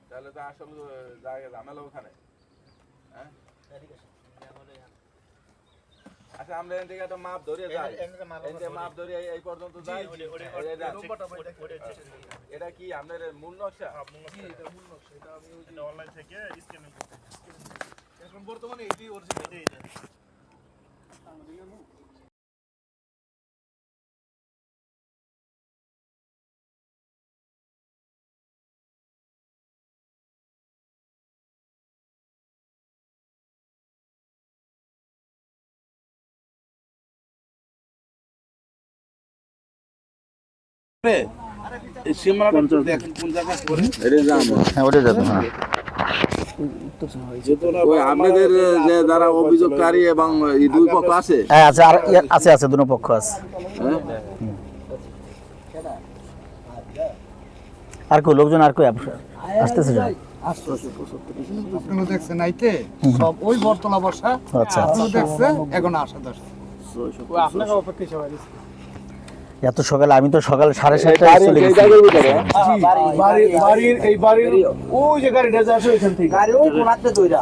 তাহলে তো আসলে জায়গা ঝামেলা ওখানে। হ্যাঁ আচ্ছা আমরা এখান থেকে একটা মাপ ধরে যাই, মাপ ধরে এই পর্যন্ত যাই। এটা কি আপনার মূল নকশা? অনলাইন থেকে স্ক্যানিং করতে এখন বর্তমানে এটাই অরিজিনাল। আপনাদের যে যারা অভিযোগকারী এবং দুই পক্ষ আছে, হ্যাঁ আছে, আর আছে আছে দুটো পক্ষ আছে। আর কই লোকজন আর কই আসতেছে যান। আপনারা দেখছেন আইতে সব ওই বর্তলা বর্ষা। আচ্ছা আপনারা দেখছেন এখন আসা দশ। আপনাকে অপেক্ষা সবাই। এত সকালে আমি তো সকাল 7:30টায় চলে গেছি। বাড়ির এই বাড়ির ওই যে গাড়িটা যাচ্ছে ওইখান থেকে গাড়ি ওই কোনাতে দইরা